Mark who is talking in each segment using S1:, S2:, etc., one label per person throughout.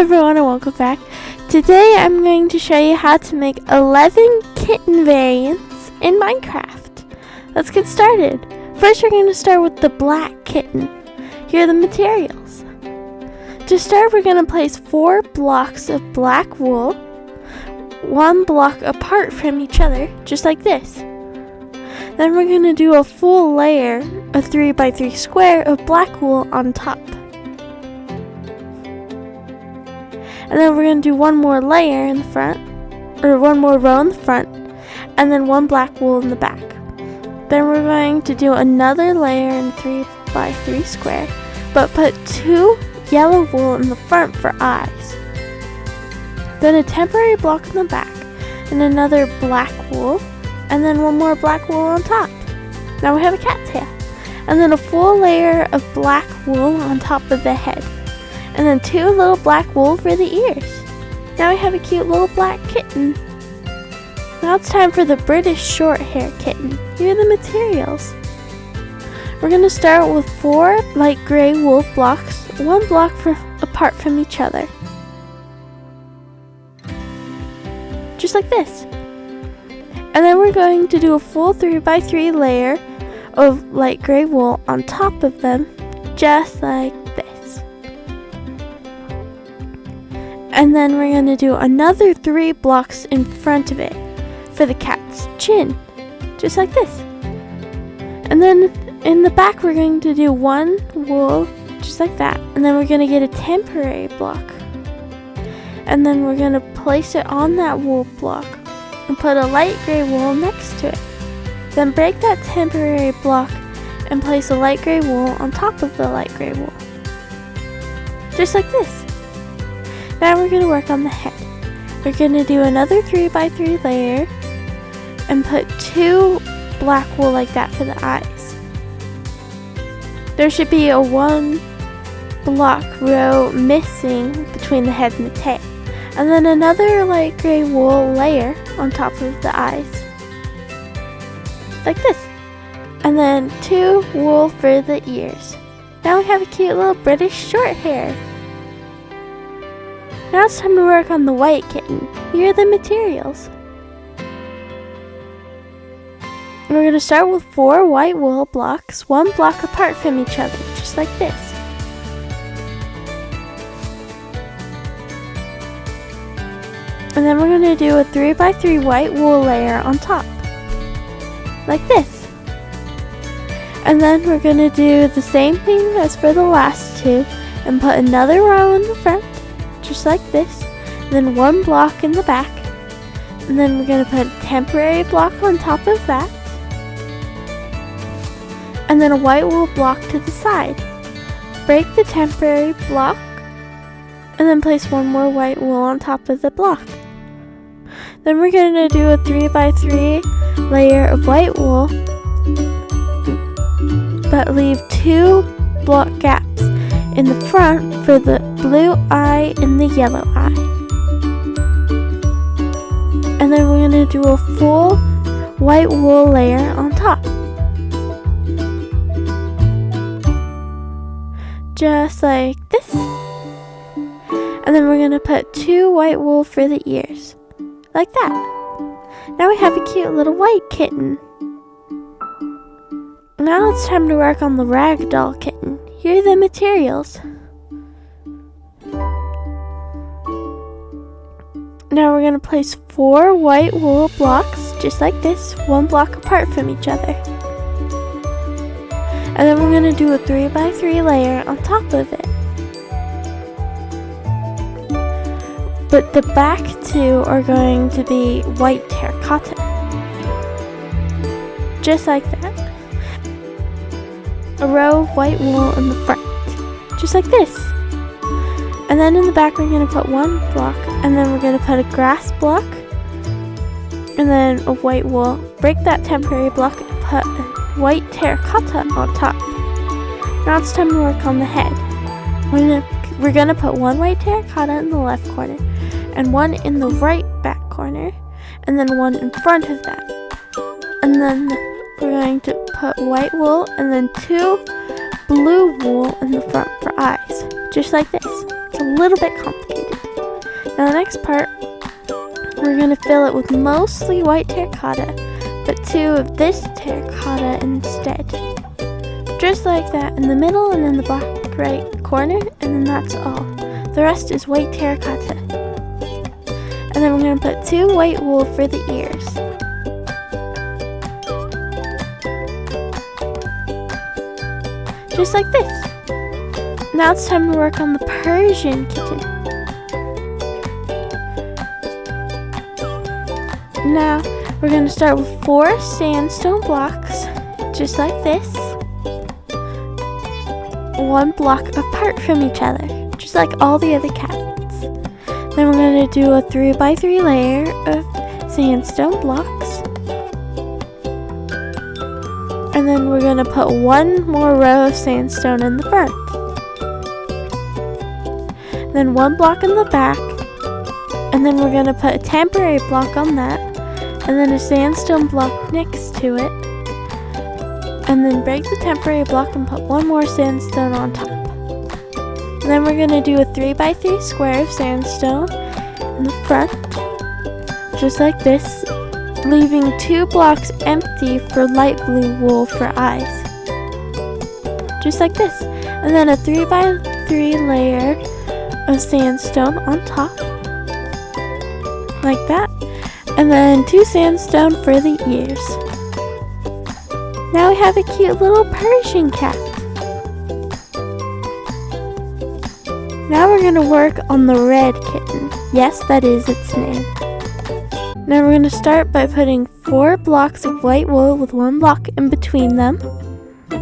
S1: everyone and welcome back. Today I'm going to show you how to make 11 kitten variants in Minecraft. Let's get started. First we're going to start with the black kitten. Here are the materials. To start we're going to place 4 blocks of black wool, 1 block apart from each other, just like this. Then we're going to do a full layer, a 3x3 square of black wool on top. And then we're going to do one more layer in the front, or one more row in the front, and then 1 black wool in the back. Then we're going to do another layer in 3x3 square, but put 2 yellow wool in the front for eyes. Then a temporary block in the back, and another black wool, and then 1 more black wool on top. Now we have a cat tail, and then a full layer of black wool on top of the head. And then 2 little black wool for the ears. Now we have a cute little black kitten. Now it's time for the British short hair kitten. Here are the materials. We're going to start with 4 light gray wool blocks, 1 block apart from each other. Just like this. And then we're going to do a full 3x3 layer of light gray wool on top of them, just like this. And then we're going to do another 3 blocks in front of it for the cat's chin, just like this. And then in the back we're going to do 1 wool, just like that. And then we're going to get a temporary block. And then we're going to place it on that wool block and put a light gray wool next to it. Then break that temporary block and place a light gray wool on top of the light gray wool, just like this. Now we're going to work on the head. We're going to do another 3x3 layer and put 2 black wool like that for the eyes. There should be a 1 block row missing between the head and the tail. And then another light gray wool layer on top of the eyes, like this. And then 2 wool for the ears. Now we have a cute little British short hair. Now it's time to work on the white kitten. Here are the materials. We're going to start with 4 white wool blocks, 1 block apart from each other, just like this. And then we're going to do a 3x3 white wool layer on top, like this. And then we're going to do the same thing as for the last 2 and put another row in the front, just like this, and then 1 block in the back, and then we're going to put a temporary block on top of that, and then a white wool block to the side. Break the temporary block, and then place 1 more white wool on top of the block. Then we're going to do a 3x3 layer of white wool, but leave 2 block gaps in the front for the blue eye and the yellow eye. And then we're going to do a full white wool layer on top, just like this. And then we're going to put 2 white wool for the ears, like that. Now we have a cute little white kitten. Now it's time to work on the Ragdoll kitten. Here are the materials. Now we're going to place 4 white wool blocks, just like this, 1 block apart from each other. And then we're going to do a 3x3 layer on top of it. But the back 2 are going to be white terracotta, just like that. A row of white wool in the front, just like this. And then in the back we're going to put 1 block, and then we're going to put a grass block, and then a white wool. Break that temporary block and put white terracotta on top. Now it's time to work on the head. We're going to put 1 white terracotta in the left corner, and 1 in the right back corner, and then 1 in front of that. And then we're going to put white wool and then 2 blue wool in the front for eyes, just like this. It's a little bit complicated. Now the next part, we're going to fill it with mostly white terracotta, but 2 of this terracotta instead. Just like that in the middle and in the black right corner, and then that's all. The rest is white terracotta. And then we're going to put 2 white wool for the ears. Just like this. Now it's time to work on the Persian kitten. Now we're going to start with 4 sandstone blocks, just like this. 1 block apart from each other, just like all the other cats. Then we're going to do a 3x3 layer of sandstone blocks. And then we're going to put 1 more row of sandstone in the front. Then 1 block in the back. And then we're going to put a temporary block on that. And then a sandstone block next to it. And then break the temporary block and put 1 more sandstone on top. And then we're going to do a 3x3 square of sandstone in the front, just like this, leaving 2 blocks empty for light blue wool for eyes. Just like this. And then a 3x3 layer of sandstone on top, like that. And then 2 sandstone for the ears. Now we have a cute little Persian cat. Now we're going to work on the red kitten. Yes, that is its name. Now we're going to start by putting 4 blocks of white wool with 1 block in between them,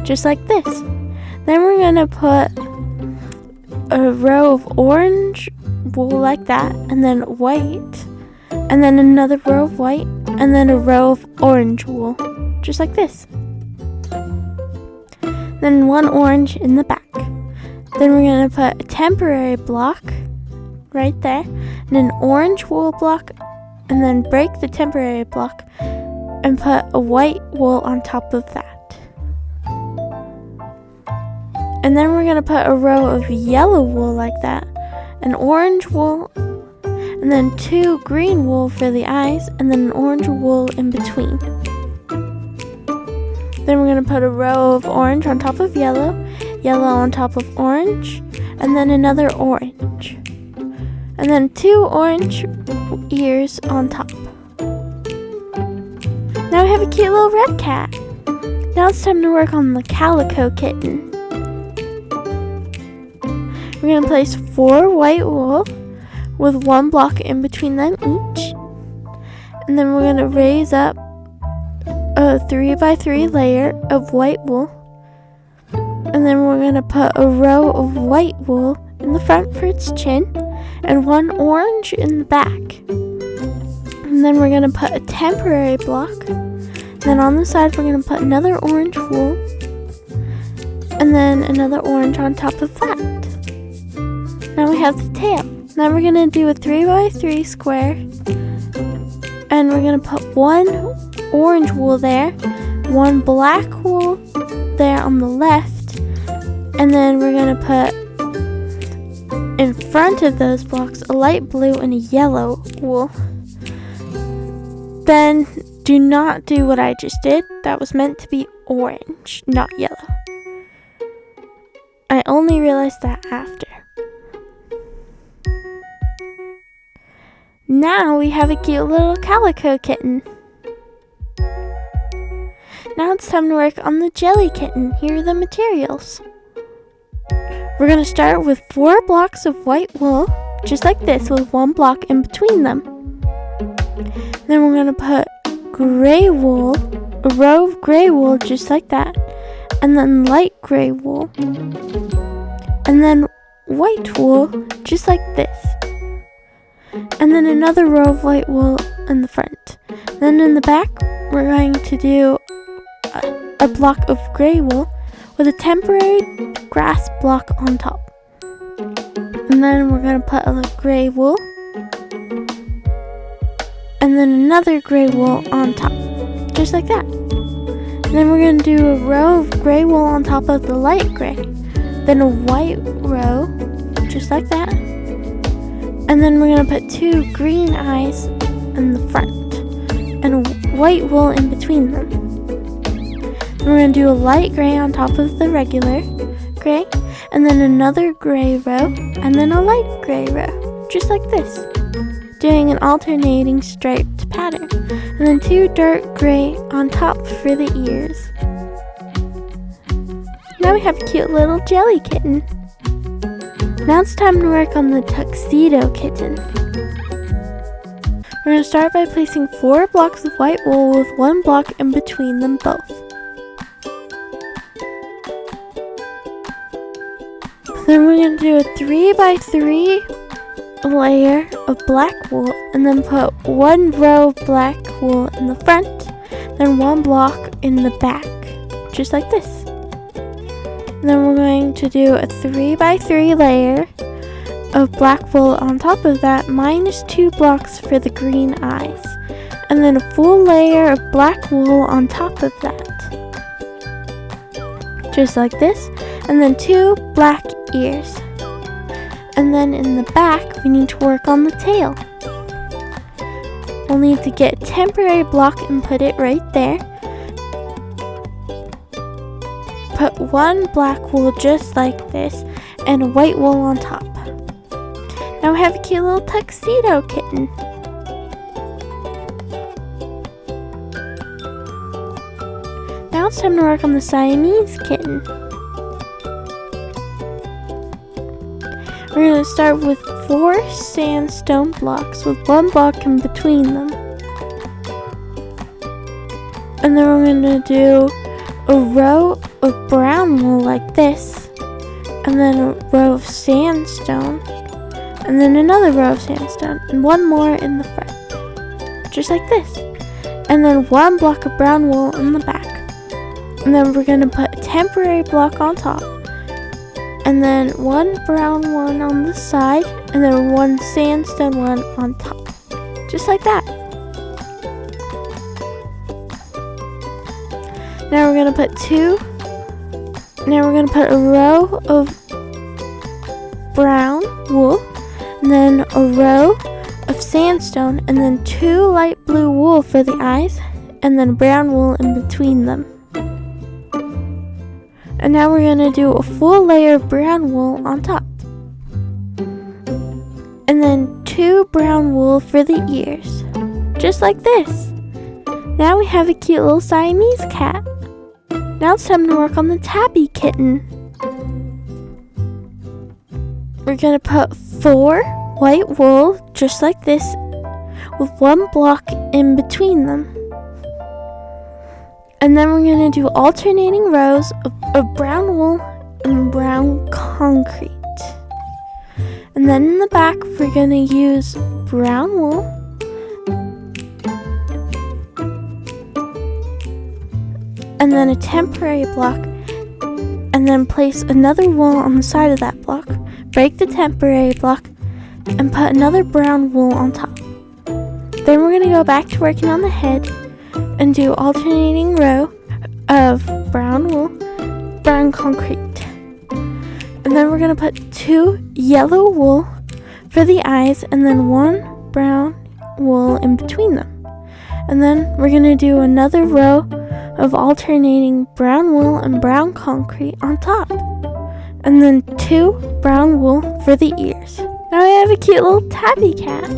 S1: just like this. Then we're going to put a row of orange wool like that, and then white, and then another row of white, and then a row of orange wool, just like this. Then 1 orange in the back. Then we're going to put a temporary block right there, and an orange wool block, and then break the temporary block and put a white wool on top of that. And then we're going to put a row of yellow wool like that, an orange wool, and then 2 green wool for the eyes, and then an orange wool in between. Then we're going to put a row of orange on top of yellow, yellow on top of orange, and then another orange. And then 2 orange ears on top. Now we have a cute little red cat. Now it's time to work on the Calico kitten. We're going to place 4 white wool with 1 block in between them each. And then we're going to raise up a 3x3 layer of white wool. And then we're going to put a row of white wool in the front for its chin, and 1 orange in the back. And then we're going to put a temporary block. Then on the side we're going to put another orange wool, and then another orange on top of that. Now we have the tail. Now we're going to do a 3x3 square, and we're going to put 1 orange wool there, 1 black wool there on the left, and then we're going to put in front of those blocks a light blue and a yellow wool. Then do not do what I just did. That was meant to be orange, not yellow. I only realized that after. Now we have a cute little Calico kitten. Now it's time to work on the jelly kitten. Here are the materials. We're going to start with 4 blocks of white wool, just like this, with 1 block in between them. Then we're going to put gray wool, a row of gray wool, just like that, and then light gray wool, and then white wool, just like this, and then another row of white wool in the front. Then in the back, we're going to do a block of gray wool with a temporary grass block on top. And then we're going to put a gray wool, and then another gray wool on top, just like that. And then we're going to do a row of gray wool on top of the light gray, then a white row, just like that, And then we're going to put 2 green eyes in the front and white wool in between them. And we're going to do a light gray on top of the regular gray, and then another gray row, and then a light gray row, just like this, doing an alternating striped pattern, and then 2 dark gray on top for the ears. Now we have a cute little jelly kitten. Now it's time to work on the tuxedo kitten. We're going to start by placing 4 blocks of white wool with 1 block in between them both. Then we're going to do a 3x3 layer of black wool, and then put 1 row of black wool in the front, then 1 block in the back, just like this. And then we're going to do a 3x3 layer of black wool on top of that, minus 2 blocks for the green eyes, and then a full layer of black wool on top of that, just like this, and then 2 black ears. And then in the back, we need to work on the tail. We'll need to get a temporary block and put it right there. Put 1 black wool just like this, and a white wool on top. Now we have a cute little tuxedo kitten. Now it's time to work on the Siamese kitten. We're going to start with 4 sandstone blocks with 1 block in between them. And then we're going to do a row of brown wool like this, and then a row of sandstone, and then another row of sandstone, and 1 more in the front, just like this. And then 1 block of brown wool in the back. And then we're going to put a temporary block on top, and then 1 brown one on the side, and then 1 sandstone one on top, just like that. Now we're going to put a row of brown wool, and then a row of sandstone, and then 2 light blue wool for the eyes, and then brown wool in between them. And now we're going to do a full layer of brown wool on top. And then 2 brown wool for the ears, just like this. Now we have a cute little Siamese cat. Now it's time to work on the Tabby kitten. We're going to put 4 white wool, just like this, with 1 block in between them. And then we're going to do alternating rows of brown wool and brown concrete. And then in the back, we're going to use brown wool, and then a temporary block, and then place another wool on the side of that block, break the temporary block, and put another brown wool on top. Then we're going to go back to working on the head and do alternating row of brown wool, brown concrete. And then we're going to put 2 yellow wool for the eyes, and then 1 brown wool in between them. And then we're going to do another row of alternating brown wool and brown concrete on top, and then 2 brown wool for the ears. Now we have a cute little tabby cat.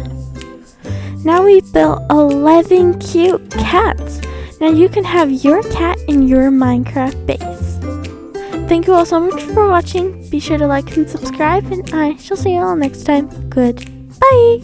S1: Now we've built 11 cute cats. Now you can have your cat in your Minecraft base. Thank you all so much for watching. Be sure to like and subscribe, and I shall see you all next time. Goodbye.